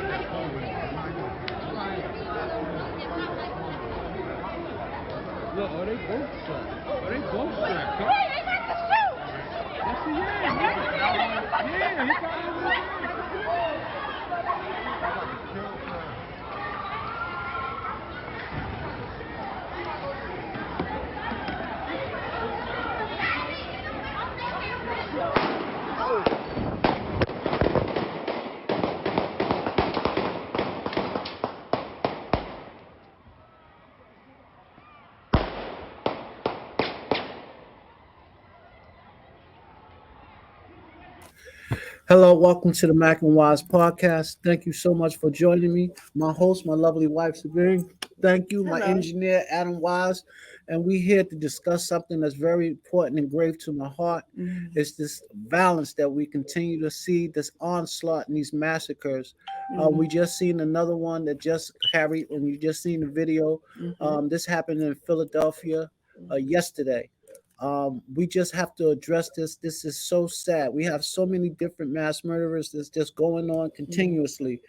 Look, oh, they both strapped. Oh, they both strapped. Hey, they got the shoe. Yes, he is. Yeah, he got Hello, welcome to the Mac and Wise podcast. Thank you so much for joining me. My host, my lovely wife, Sabine. Thank you, my engineer, Adam Wise. And we're here to discuss something that's very important and grave to my heart. It's this violence that we continue to see, this onslaught and these massacres. We just seen another one that just carried, and you just seen the video. This happened in Philadelphia yesterday. We just have to address this. This is so sad. We have so many different mass murderers that's just going on continuously.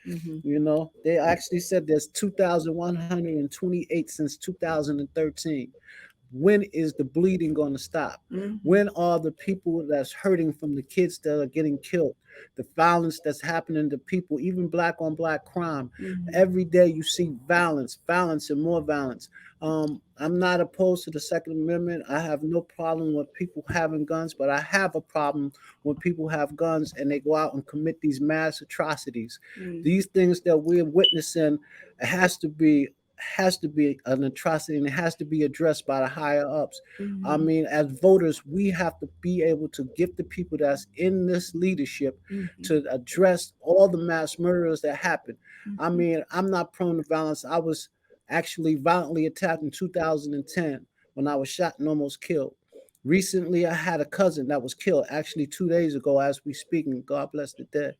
You know, they actually said there's 2,128 since 2013. When is the bleeding going to stop? When are the people that's hurting from the kids that are getting killed? The violence that's happening to people, even black on black crime. Every day you see violence, violence, and more violence. I'm not opposed to the Second Amendment. I have no problem with people having guns, but I have a problem when people have guns and they go out and commit these mass atrocities. These things that we're witnessing has to be an atrocity, and it has to be addressed by the higher ups. I mean, as voters, we have to be able to get the people that's in this leadership to address all the mass murders that happen. I mean, I'm not prone to violence. I was actually violently attacked in 2010 when I was shot and almost killed. Recently, I had a cousin that was killed actually 2 days ago as we speak, and God bless the dead.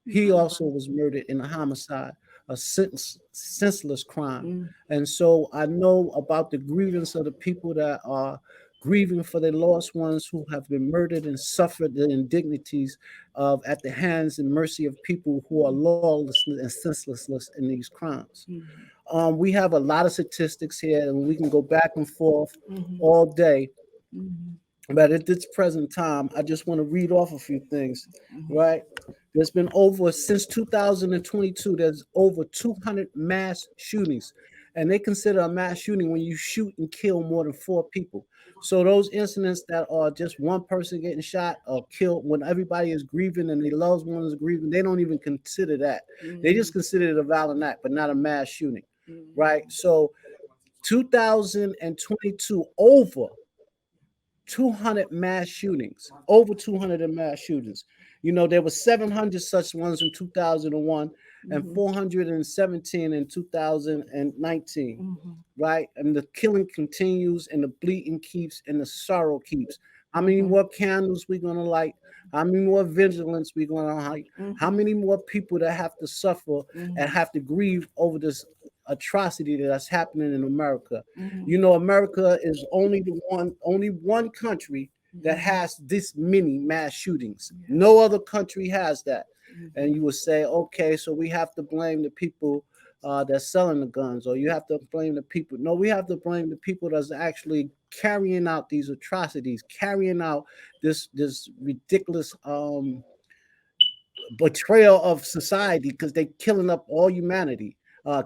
He also was murdered in a homicide, a senseless crime. And so I know about the grievance of the people that are grieving for their lost ones who have been murdered and suffered the indignities of at the hands and mercy of people who are lawless and senseless in these crimes. We have a lot of statistics here, and we can go back and forth all day. But at this present time, I just want to read off a few things, right? There's been since 2022, there's over 200 mass shootings. And they consider a mass shooting when you shoot and kill more than 4 people. So those incidents that are just one person getting shot or killed when everybody is grieving and their loved ones is grieving, they don't even consider that. They just consider it a violent act, but not a mass shooting, right? So 2022, over 200 mass shootings, over 200 mass shootings. You know, there were 700 such ones in 2001 and 417 in 2019, right? And the killing continues and the bleeding keeps and the sorrow keeps. How many more candles we going to light? How many more vigilance we going to light? How many more people that have to suffer and have to grieve over this atrocity that's happening in America? You know, America is only one country that has this many mass shootings. No other country has that. And you would say, okay, so we have to blame the people that's selling the guns, or you have to blame the people. No, we have to blame the people that's actually carrying out these atrocities, carrying out this ridiculous betrayal of society, because they're killing up all humanity.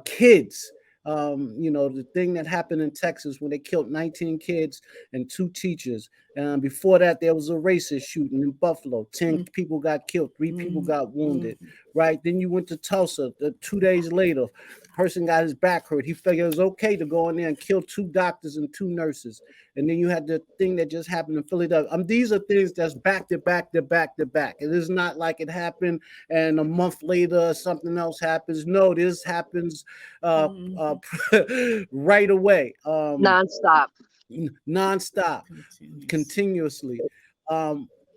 Kids, you know, the thing that happened in Texas when they killed 19 kids and 2 teachers. And before that, there was a racist shooting in Buffalo. 10 people got killed, 3 people got wounded, right? Then you went to Tulsa. 2 days later, person got his back hurt. He figured it was okay to go in there and kill 2 doctors and 2 nurses. And then you had the thing that just happened in Philadelphia. These are things that's back to back to back to back. It is not like it happened and a month later something else happens. No, this happens right away. Nonstop. Nonstop, continuously.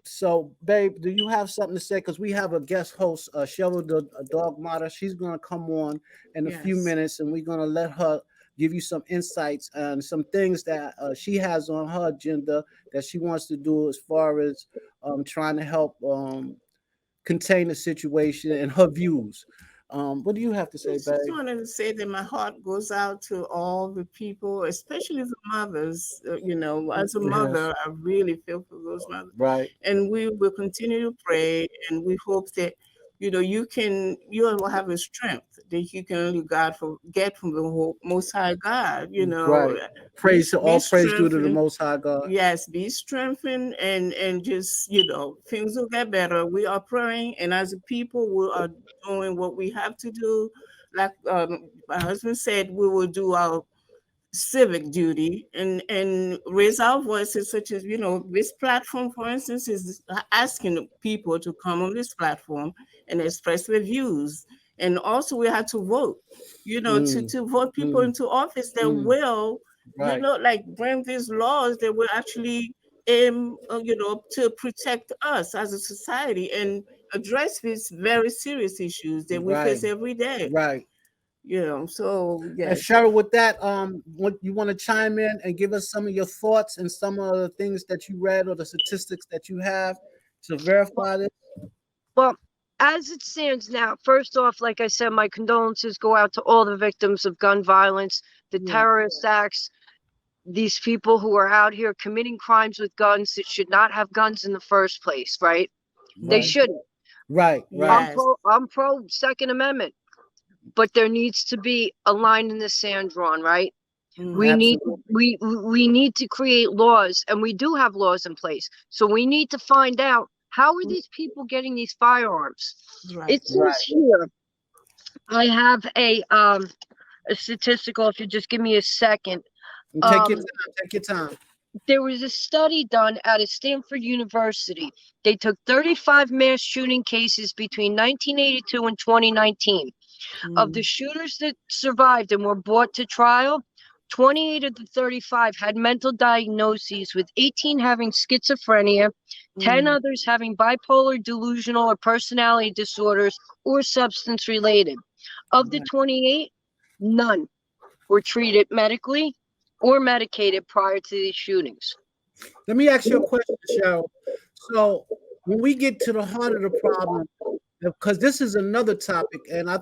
So, babe, do you have something to say? Because we have a guest host, Cheryl, the Dog Mutha. She's going to come on in a few minutes, and we're going to let her give you some insights and some things that she has on her agenda that she wants to do as far as trying to help contain the situation and her views. What do you have to I say, just babe? wanted to say that my heart goes out to all the people, especially the mothers. As a Yes, mother, I really feel for those mothers, right, and we will continue to pray, and we hope that you will have a strength that you can only God for get from the Most High God. right. Be Praise to be all praise due to the strengthened. Most High God. Yes, be strengthened, and just things will get better. We are praying, and as a people, we are doing what we have to do. Like my husband said, we will do our civic duty and raise our voices, such as this platform, for instance, is asking people to come on this platform and express their views. And also we have to vote, Mm, to vote people mm, into office that mm. will Right, like bring these laws that will actually aim to protect us as a society and address these very serious issues that we right, face every day. right. So And yes. Cheryl, with that, what you want to chime in and give us some of your thoughts and some of the things that you read or the statistics that you have to verify this? Well, as it stands now, first off, like I said, my condolences go out to all the victims of gun violence, the Yeah. terrorist acts, these people who are out here committing crimes with guns that should not have guns in the first place, right? They Right, Mm. shouldn't. right, right. Yes. I'm pro Second Amendment, but there needs to be a line in the sand drawn, right? We Mm. need Absolutely. we need to create laws, and we do have laws in place. So we need to find out, how are these people getting these firearms? Right. It says Right. here, I have a statistical, if you just give me a second. And take your Um time. Take your time. there was a study done out of Stanford University. They took 35 mass shooting cases between 1982 and 2019. Of the Mm. shooters that survived and were brought to trial, 28 of the 35 had mental diagnoses, with 18 having schizophrenia, 10 Mm. others having bipolar, delusional, or personality disorders or substance related. Of the Right. 28, none were treated medically or medicated prior to these shootings. Let me ask you a question, Cheryl. So when we get to the heart of the problem, because this is another topic, and I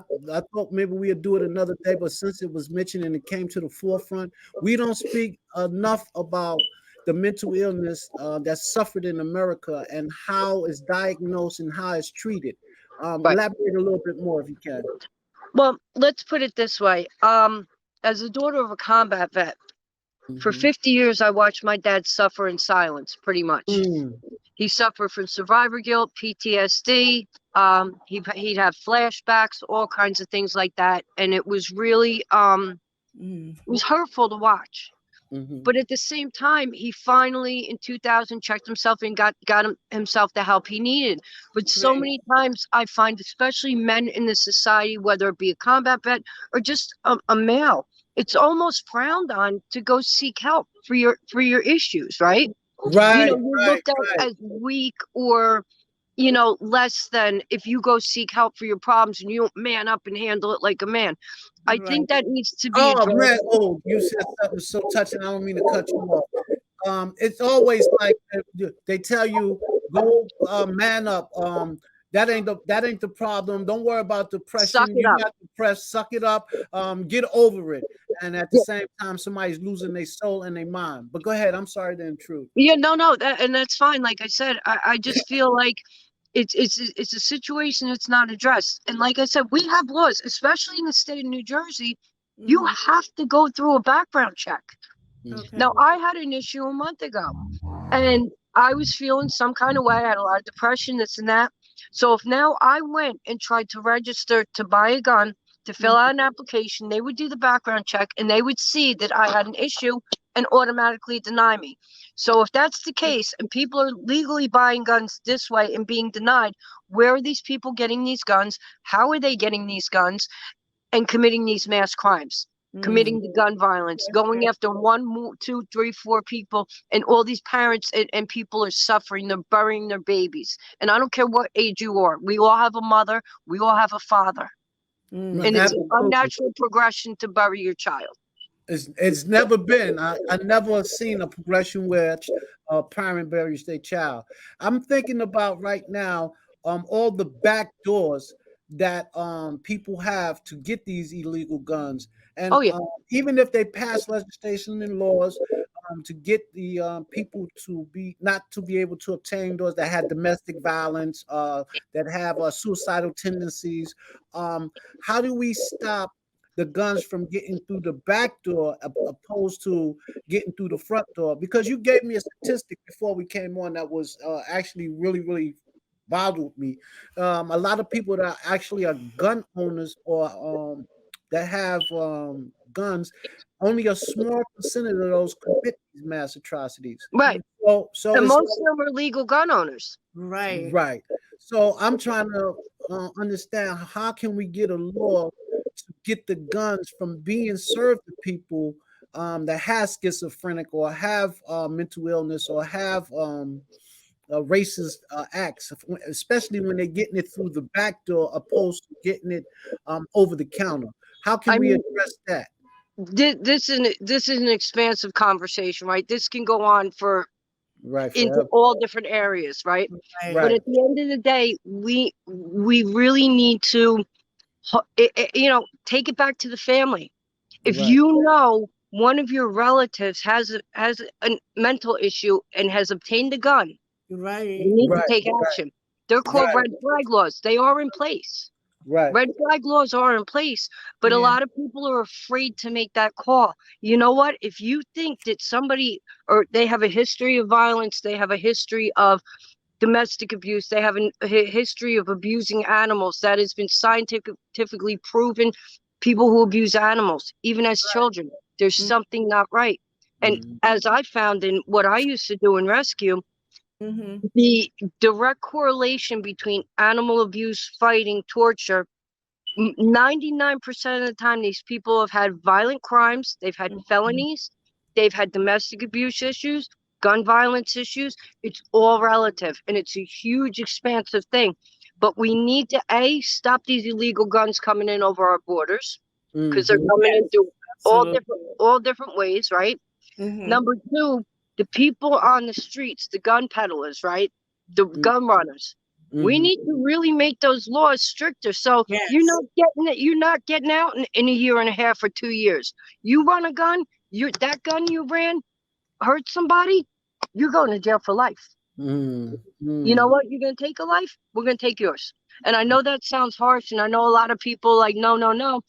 thought maybe we'd do it another day, but since it was mentioned and it came to the forefront, we don't speak enough about the mental illness that's suffered in America and how it's diagnosed and how it's treated. Right. Elaborate a little bit more if you can. Well, let's put it this way. As a daughter of a combat vet, for Mm-hmm. 50 years, I watched my dad suffer in silence, pretty much. Mm, He suffered from survivor guilt, PTSD. He'd have flashbacks, all kinds of things like that, and it was really Mm. it was hurtful to watch. mm-hmm. But at the same time, he finally in 2000 checked himself and got himself the help he needed. But so Right. many times I find, especially men in the society, whether it be a combat vet or just a male, it's almost frowned on to go seek help for your issues, right? Right, You're right, looked at right, as weak, or less than if you go seek help for your problems and you don't man up and handle it like a man. I Right. think that needs to be oh man, addressed. oh, you said something so touching. I don't mean to cut you off. It's always like they tell you, go man up. That ain't the problem. Don't worry about Suck depression. it You're up. not depressed. Suck it up. Get over it. And at the Yeah, same time, somebody's losing their soul and their mind. But go ahead. I'm sorry to intrude. yeah, no, and that's fine. Like I said, I just feel like it's a situation that's not addressed. And like I said, we have laws, especially in the state of New Jersey. You Mm. have to go through a background check. Okay. Now, I had an issue a month ago, and I was feeling some kind of way. I had a lot of depression, this and that. So if now I went and tried to register to buy a gun, to fill Mm. out an application, they would do the background check and they would see that I had an issue and automatically deny me. So if that's the case and people are legally buying guns this way and being denied, where are these people getting these guns? How are they getting these guns and committing these mass crimes? Mm. Committing the gun violence, going after one, two, three, four people, and all these parents and people are suffering. They're burying their babies. And I don't care what age you are. We all have a mother. We all have a father. No, Mm. And it's an absolutely. unnatural progression to bury your child. It's never been. I never seen a progression where a parent buries their child. I'm thinking about right now all the back doors that people have to get these illegal guns, and Oh yeah. even if they pass legislation and laws to get the people to be not to be able to obtain those that had domestic violence, that have suicidal tendencies, um, how do we stop the guns from getting through the back door opposed to getting through the front door? Because you gave me a statistic before we came on that was actually really bothered me. A lot of people that actually are gun owners or that have guns, only a small percentage of those commit these mass atrocities. Right. So And it's most of them are legal gun owners. Right. right. So I'm trying to understand how can we get a law to get the guns from being served to people that have schizophrenic or have mental illness or have racist acts, especially when they're getting it through the back door opposed to getting it over the counter. How can I we mean, address that? this is an expansive conversation, right? This can go on for Right, into forever. all different areas, right? Right. But Right, at the end of the day, we really need to, take it back to the family. If right, you know one of your relatives has a mental issue and has obtained a gun, Right. you need to right, take action. They're called right, red flag laws. They are in place. right. Red flag laws are in place, but a Yeah. lot of people are afraid to make that call. You know what? If you think that somebody or they have a history of violence, they have a history of domestic abuse, they have a history of abusing animals that has been scientifically proven, people who abuse animals, even as children, there's Mm. something not right. And Mhm. as I found in what I used to do in rescue, Mm-hmm. the direct correlation between animal abuse, fighting, torture, 99% of the time, these people have had violent crimes, they've had felonies, they've had domestic abuse issues, gun violence issues. It's all relative and it's a huge, expansive thing. But we need to stop these illegal guns coming in over our borders because they're Mhm. coming in Yes. through Absolutely. all different ways, right? Mm-hmm. Number two, the people on the streets, the gun peddlers, right? The gun runners. We Mhm. need to really make those laws stricter. So you're Yes. not getting it. You're not getting out in a year and a half or 2 years. You run a gun. That gun you ran hurt somebody. You're going to jail for life. Mhm. You know Mhm. what? You're going to take a life. We're going to take yours. And I know that sounds harsh, and I know a lot of people like no, no, no.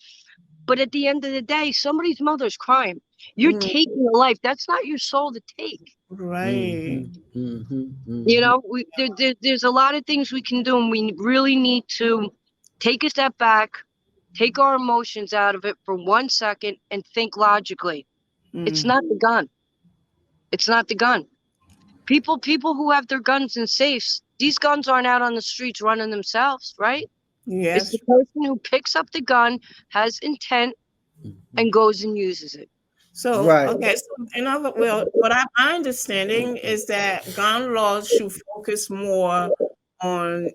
But at the end of the day, somebody's mother's crying. You're Mm. taking a life. That's not your soul to take. Right. Mhm. You Mhm. know, there's a lot of things we can do, and we really need to take a step back, take our emotions out of it for 1 second, and think logically. It's Mm. not the gun. It's not the gun. People who have their guns in safes, these guns aren't out on the streets running themselves, right? It's Yes. the person who picks up the gun, has intent, Mhm. and goes and uses it. So, Right. okay, so in other, well, my understanding is that gun laws should focus more on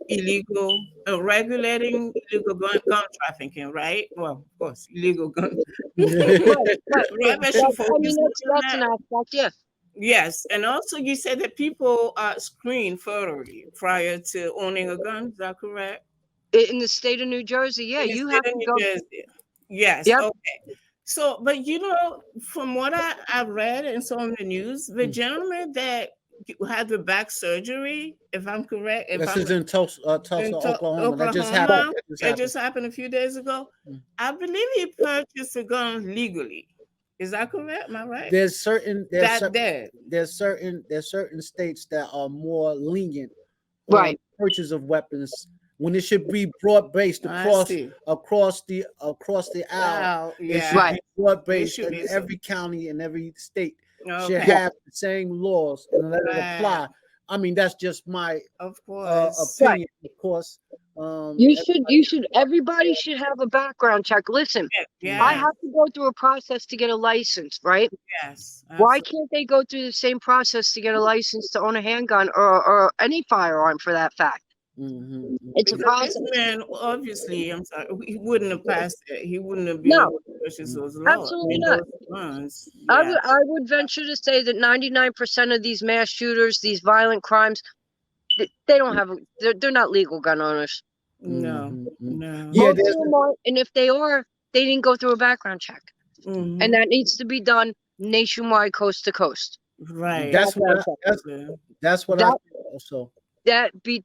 regulating illegal gun trafficking, right? Well, of course, illegal gun. Right, right. Right, that should That, I focus mean, more on that's that. an aspect, yeah. Yes, and also you said that people screen thoroughly prior to owning a gun. Is that correct? In the state of New Jersey, yeah, In the you state have of to New go. Jersey. Yes. Yep. Okay. So, but from what I've read and saw in the news, the gentleman that had the back surgery, if I'm correct, if This I'm is in Tulsa, in Oklahoma. That just Right. happened. Oklahoma, That just it happened. just happened a few days ago. Mm. I believe he purchased a gun legally. Is that correct? Am I right? There's certain That dead. there's certain states that are more lenient on Right. purchase of weapons when it should be broad based I see. across the aisle. Oh, It should yeah. Right. be broad It based, should and be so. every county and every state should Okay. Yeah. have the same laws and let it Right. apply. I mean, that's just my Of course. Right. opinion, of course. Everybody should have a background check. Listen, I Yeah. have to go through a process to get a license, right? Yes. Why Absolutely. can't they go through the same process to get a license to own a handgun or any firearm for that fact? Mhm. It's a Because this process. man, obviously, I'm sorry, he wouldn't have passed it. He wouldn't have been No, able to purchase those laws. I absolutely mean, not. those funds. I Yeah. would I would venture to say that 99% of these mass shooters, these violent crimes, they don't have they're not legal gun owners. No, Mhm. no. Yeah, Most of them aren't, and if they are, they didn't go through a background check, Mhm. and that needs to be done nationwide, coast to coast. Right. that's what Background I, check. that's what I That think also. that be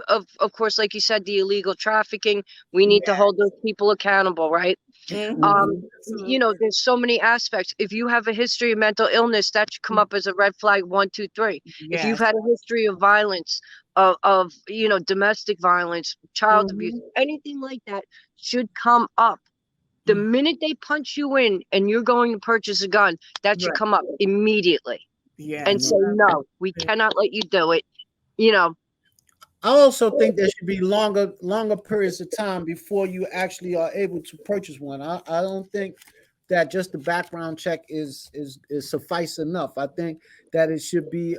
of course, like you said, the illegal trafficking. We need to Yeah. hold those people accountable, right? Mhm. You know, there's so many aspects. If you have a history of mental illness, that should come up as a red flag 1, 2, 3. If you've Yes. had a history of violence, of you know, domestic violence, child abuse, Mhm. anything like that should come up. The minute they punch you in and you're going to purchase a gun, that should Right. come up immediately and Yes. say, no, we cannot let you do it. You know, I also think there should be longer periods of time before you actually are able to purchase one. I don't think that just the background check is suffice enough. I think that it should be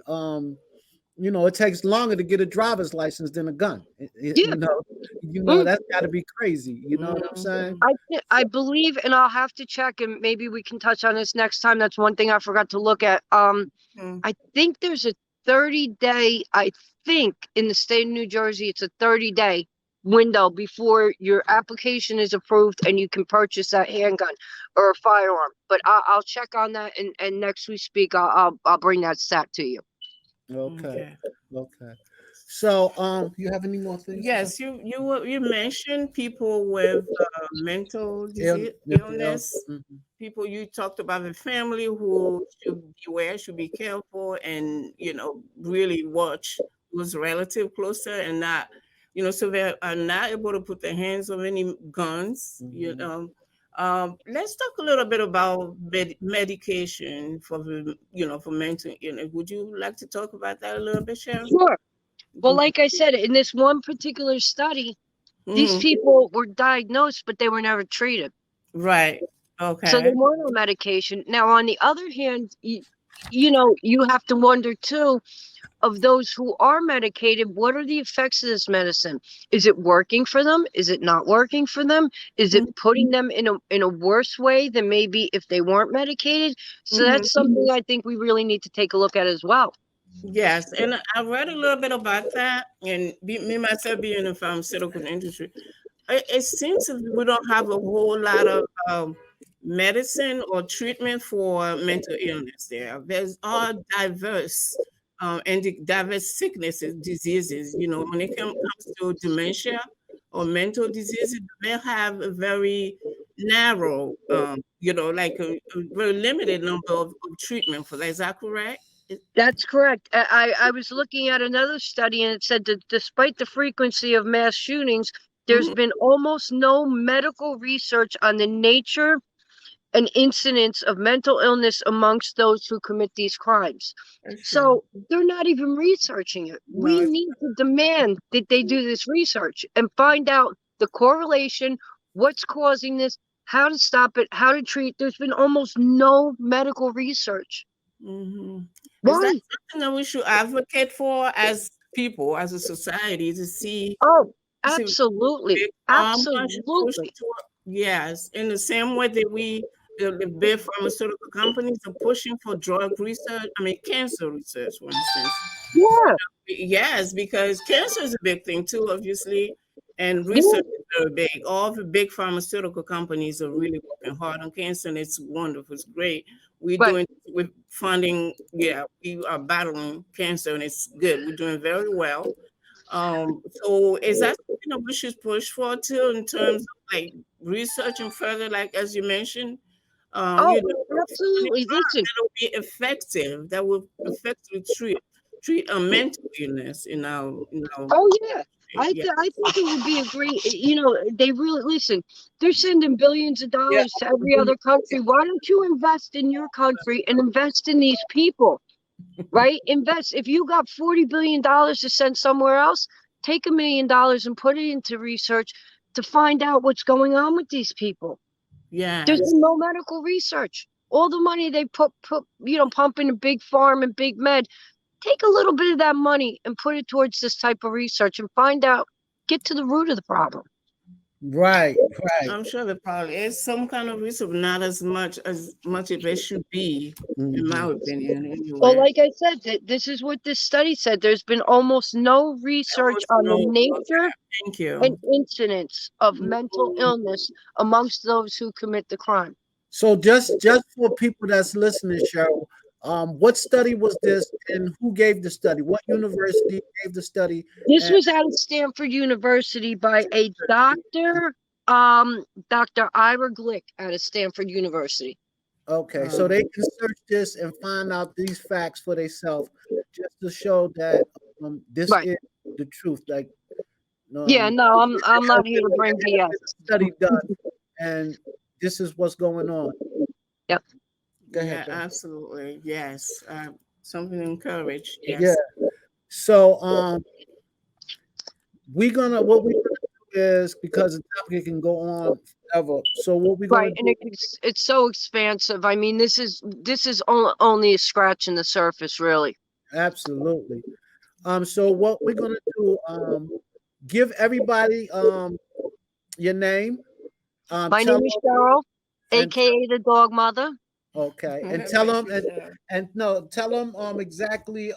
it takes longer to get a driver's license than a gun. yeah. That's got to be crazy. You know what I'm saying? I believe, and I'll have to check, and maybe we can touch on this next time. That's one thing I forgot to look at. Mhm. I think there's a 30-day. I think in the state of New Jersey, it's a 30-day window before your application is approved and you can purchase that handgun or a firearm. But I'll check on that, and next we speak, I'll bring that stat to you. Okay. Okay. Okay. So, you have any more things to say? Yes, you mentioned people with mental disease, Mental health. illness. Mhm. People you talked about the family who should beware, should be careful, and really watch those relative closer and not, so they are not able to put their hands on any guns. Mhm. Let's talk a little bit about medication for for mental illness. Would you like to talk about that a little bit, Cheryl? Sure. Well, like I said, in this one particular study, these Mm-hmm. people were diagnosed, but they were never treated. Right. So they Okay. weren't on medication. Now, on the other hand, you know, you have to wonder too, of those who are medicated, what are the effects of this medicine? Is it working for them? Is it not working for them? Is it putting them in a worse way than maybe if they weren't medicated? So Mm-hmm. that's something I think we really need to take a look at as well. Yes, and I read a little bit about that, and me myself being in the pharmaceutical industry, it seems that we don't have a whole lot of medicine or treatment for mental illness. There's all diverse and diverse sicknesses, diseases. When it comes to dementia or mental diseases, they have a very narrow, like a very limited number of treatment for that. Is that correct? That's correct. I was looking at another study and it said that despite the frequency of mass shootings, there's Mhm. been almost no medical research on the nature and incidence of mental illness amongst those who commit these crimes. That's true. So they're not even researching it. No, We need to demand that they do this research and find out the correlation, what's causing this, how to stop it, how to treat. There's been almost no medical research. hmm Is that Why? something that we should advocate for as people, as a society, Oh, to see absolutely. big pharma should push Absolutely. toward? Yes, in the same way that the big pharmaceutical companies are pushing for drug research. I mean, cancer research, for instance. Yeah. Yes, because cancer is a big thing too, obviously, and Yeah. research is very big. All the big pharmaceutical companies are really working hard on cancer, and it's wonderful. It's great. But With funding. Yeah, we are battling cancer, and it's good. We're doing very well. So is that something that we should push for too, in terms of like researching further, like as you mentioned, oh, finding absolutely. drugs Listen. that will be effective, that will effectively treat a mental illness Oh yeah. yeah. I think it would be a great, you know, they really listen. They're sending billions of Yeah. dollars to every other country. Why don't you invest in your country and invest in these people, right? Invest. If you got $40 billion to send somewhere else, take $1 million and put it into research to find out what's going on with these people. There's Yes. been no medical research. All the money they put pump into big farm and big med. Take a little bit of that money and put it towards this type of research and find out, get to the root of the problem. Right. I'm sure there probably is some kind of risk, but not as much as it should be, in my opinion. Well, Anyway, like I said, this is what this study said. There's been almost no research almost on the no. nature Thank and you. incidence of mental illness amongst those who commit the crime. So just for people that's listening, Cheryl, what study was this, and who gave the study? What university gave the study? This And was out of Stanford University by a doctor, Dr. Ira Glick out of Stanford University. okay, so they can search this and find out these facts for themselves, just to show that this Right. is the truth. Like, Yeah, no, I'm not here to bring there has BS. been a study done, and this is what's going on. Yep. Go Yeah, ahead, Ben. absolutely. Yes. Something to encourage. Yes. Yeah. So what we're gonna do is, because the topic can go on forever. So what we're gonna Right, and do, it's so expansive. I mean, this is only a scratch in the surface, really. absolutely. So what we're gonna do, give everybody your name. My Tell name is Cheryl, and aka the Dog Mother. okay, and tell them and no, tell them exactly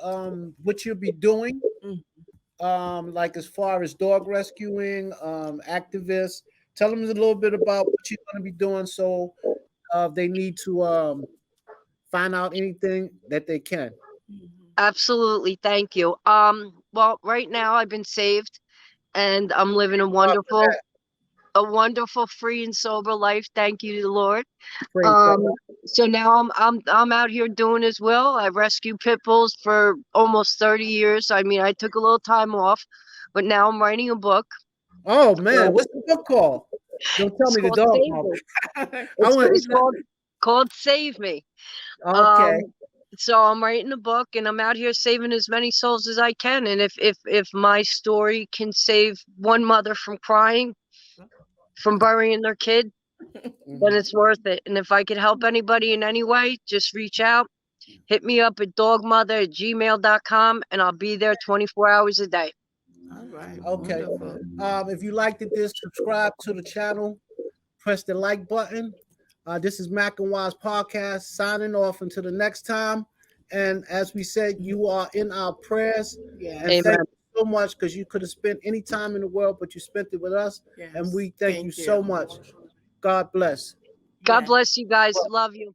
what you'll be doing. Like as far as dog rescuing, activists. Tell them a little bit about what you're going to be doing, so they need to find out anything that they can. Absolutely, thank you. Well, right now I've been saved, and I'm living a wonderful, free and sober life. Thank you to the Lord. Praise God. Um, so now I'm out here doing His will. I've rescued pit bulls for almost 30 years. I mean, I took a little time off, but now I'm writing a book. Oh man, what's the book called? Don't tell It's me the called dog Save mom. Me. I It's, want it's called Save Me. okay. So I'm writing a book, and I'm out here saving as many souls as I can. And if my story can save one mother from crying, from burying their kid, then it's worth it. And if I could help anybody in any way, just reach out. Hit me up at dogmother@gmail.com, and I'll be there 24 hours a day. All right. Okay. Wonderful. If you liked this, subscribe to the channel, press the like button. This is Mac and Wise Podcast signing off until the next time. And as we said, you are in our prayers. Yeah. And thank you so much, because you could have spent any time in the world, but you spent it with us. Yes. And we thank you so much. God bless. God Yeah. bless you guys. Love you.